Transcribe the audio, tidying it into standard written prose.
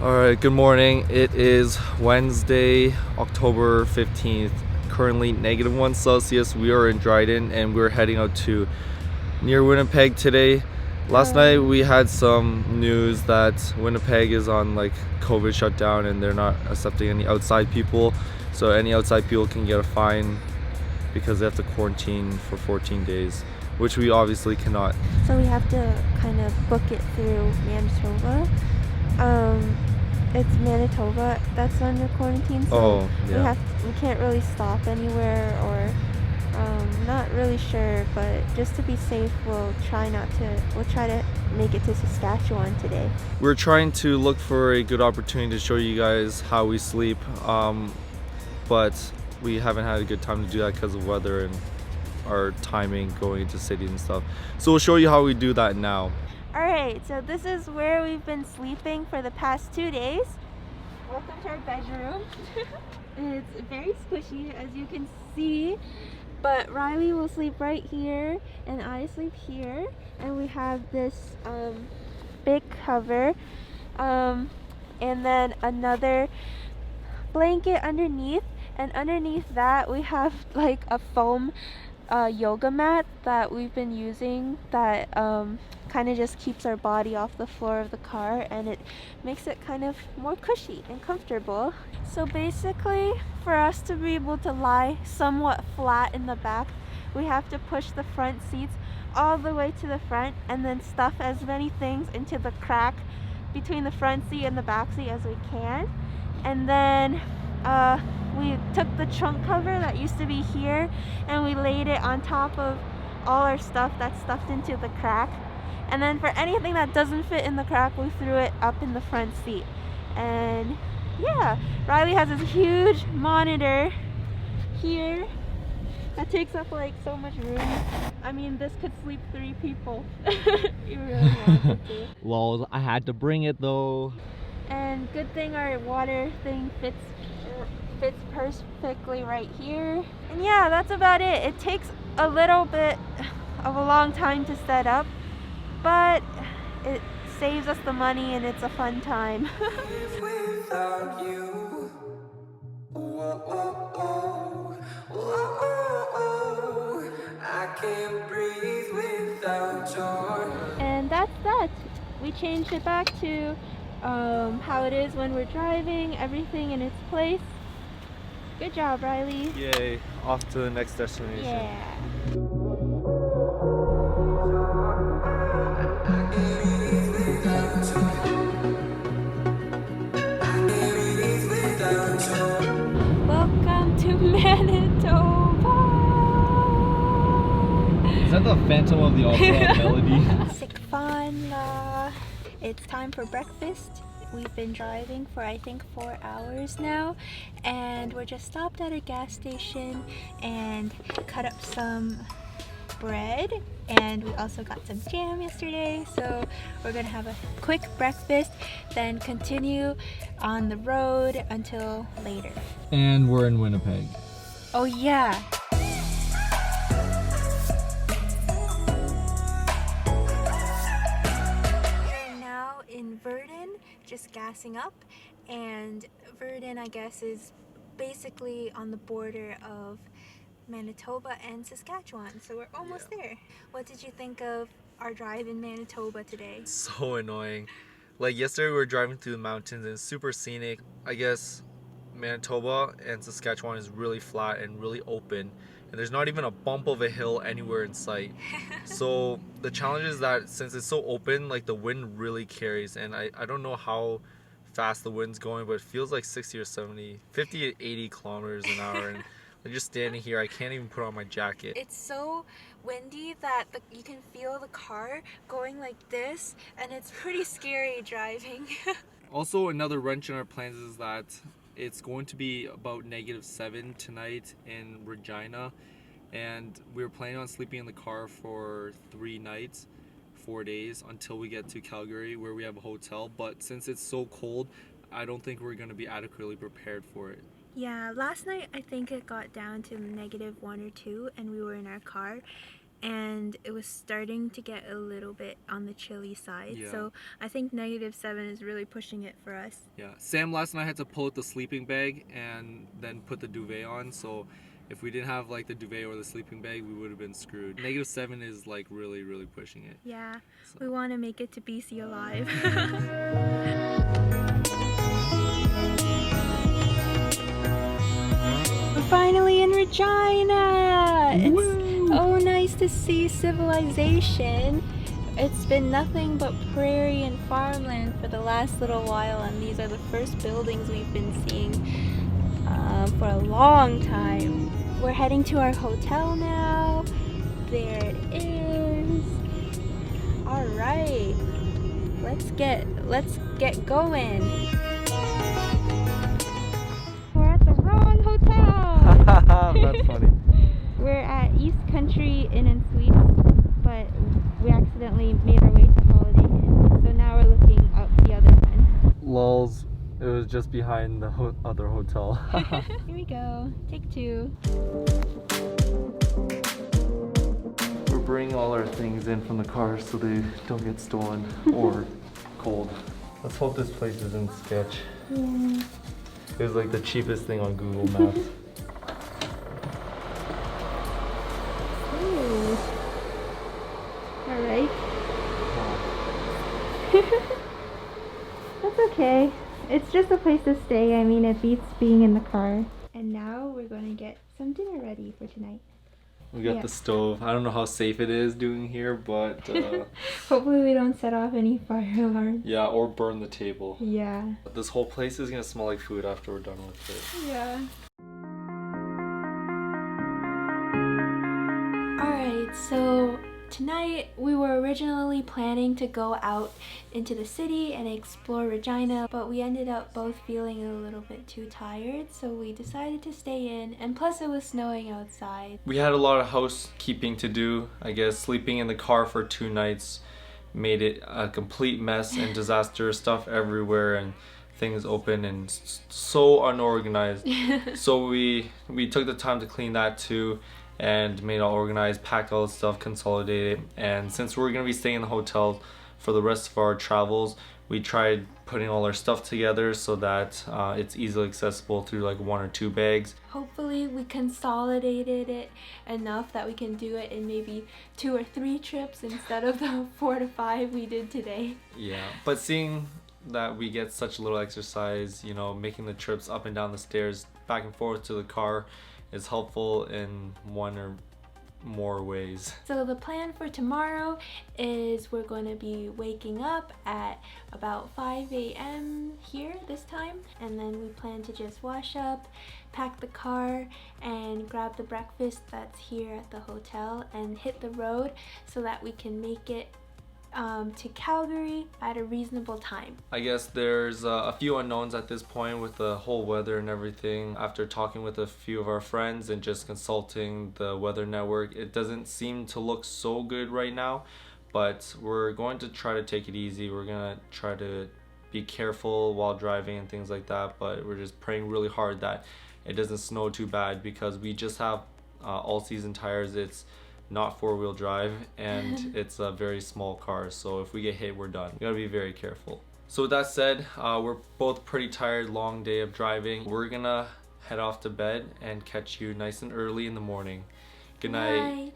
Alright, good morning. It is Wednesday, October 15th. Currently -1 Celsius. We are in Dryden and we're heading out to near Winnipeg today. Last night we had some news that Winnipeg is on like COVID shutdown and they're not accepting any outside people. So any outside people can get a fine because they have to quarantine for 14 days, which we obviously cannot. So we have to kind of book it through Manitoba. It's Manitoba that's under quarantine, so we can't really stop anywhere or not really sure, but just to be safe, we'll try to make it to Saskatchewan today. We're trying to look for a good opportunity to show you guys how we sleep, but we haven't had a good time to do that because of weather and our timing going into cities and stuff. So we'll show you how we do that now. Alright, so this is where we've been sleeping for the past 2 days. Welcome to our bedroom. It's very squishy, as you can see, but Riley will sleep right here and I sleep here, and we have this big cover and then another blanket underneath, and underneath that we have like a foam yoga mat that we've been using that kind of just keeps our body off the floor of the car, and it makes it kind of more cushy and comfortable. So basically, for us to be able to lie somewhat flat in the back, we have to push the front seats all the way to the front and then stuff as many things into the crack between the front seat and the back seat as we can. And then we took the trunk cover that used to be here and we laid it on top of all our stuff that's stuffed into the crack. And then for anything that doesn't fit in the crack, we threw it up in the front seat. And yeah, Riley has this huge monitor here that takes up like so much room. I mean, this could sleep 3 people. You really wanted to. Lol, I had to bring it though. And good thing our water thing fits perfectly right here. And yeah, that's about it. It takes a little bit of a long time to set up, but it saves us the money and it's a fun time. Without you, I can't breathe without your. And that's that. We changed it back to how it is when we're driving, everything in its place. Good job, Riley. Yay, off to the next destination. Yeah. Welcome to Manitoba. Is that the Phantom of the Opera melody? Sick fun. It's time for breakfast. We've been driving for I think 4 hours now, and we're just stopped at a gas station and cut up some bread, and we also got some jam yesterday, so we're gonna have a quick breakfast, then continue on the road until later. And we're in Winnipeg. Oh yeah. We're now in Virden, just gassing up, and Virden, I guess, is basically on the border of Manitoba and Saskatchewan, so we're almost there. What did you think of our drive in Manitoba today? So annoying. Like yesterday we were driving through the mountains and it's super scenic. I guess Manitoba and Saskatchewan is really flat and really open, and there's not even a bump of a hill anywhere in sight. So the challenge is that since it's so open, like the wind really carries, and I don't know how fast the wind's going, but it feels like 60 or 70, 50 to 80 kilometers an hour. And like just standing here, I can't even put on my jacket. It's so windy that you can feel the car going like this, and it's pretty scary driving. Also, another wrench in our plans is that it's going to be about -7 tonight in Regina, and we're planning on sleeping in the car for 3 nights, 4 days, until we get to Calgary where we have a hotel. But since it's so cold, I don't think we're going to be adequately prepared for it. Yeah, last night I think it got down to -1 or 2 and we were in our car, and it was starting to get a little bit on the chilly side. Yeah. So I think -7 is really pushing it for us. Yeah, Sam last night had to pull out the sleeping bag and then put the duvet on, so if we didn't have like the duvet or the sleeping bag, we would have been screwed. -7 is like really, really pushing it. Yeah, So. we want to make it to BC alive. We're finally in Regina! It's oh nice to see civilization. It's been nothing but prairie and farmland for the last little while, and these are the first buildings we've been seeing for a long time. We're heading to our hotel now. There it is. All right, let's get going. We're at the wrong hotel. That's funny. We're at East Country Inn and Suites, but we accidentally made our way to Holiday Inn. So now we're looking up the other one. Lulz, it was just behind the other hotel. Here we go. Take 2. We're bringing all our things in from the car so they don't get stolen or cold. Let's hope this place isn't sketch. Yeah. It was like the cheapest thing on Google Maps. Ooh. All right. That's okay. It's just a place to stay. I mean, it beats being in the car. And now we're going to get some dinner ready for tonight. We got Yeah. the stove. I don't know how safe it is doing here, but Hopefully we don't set off any fire alarms. yeah, or burn the table. Yeah. This whole place is gonna smell like food after we're done with it. Yeah. Alright, so tonight we were originally planning to go out into the city and explore Regina, but we ended up both feeling a little bit too tired, so we decided to stay in, and plus it was snowing outside. We had a lot of housekeeping to do. I guess sleeping in the car for 2 nights made it a complete mess and disaster, stuff everywhere and things open and so unorganized. So we took the time to clean that too and made it all organized, packed all the stuff, consolidated. And since we're gonna be staying in the hotel for the rest of our travels, we tried putting all our stuff together so that it's easily accessible through like 1 or 2 bags. Hopefully we consolidated it enough that we can do it in maybe 2 or 3 trips instead of the 4 to 5 we did today. Yeah, but seeing that we get such little exercise, you know, making the trips up and down the stairs, back and forth to the car is helpful in 1 or more ways. So the plan for tomorrow is we're going to be waking up at about 5 a.m. here this time, and then we plan to just wash up, pack the car, and grab the breakfast that's here at the hotel and hit the road so that we can make it to Calgary at a reasonable time. I guess there's a few unknowns at this point with the whole weather and everything. After talking with a few of our friends and just consulting the weather network, it doesn't seem to look so good right now, but we're going to try to take it easy. We're gonna try to be careful while driving and things like that, but we're just praying really hard that it doesn't snow too bad because we just have all-season tires. It's not 4-wheel drive and it's a very small car, so if we get hit, we're done. We gotta be very careful. So with that said, we're both pretty tired, long day of driving. We're gonna head off to bed and catch you nice and early in the morning. Good night.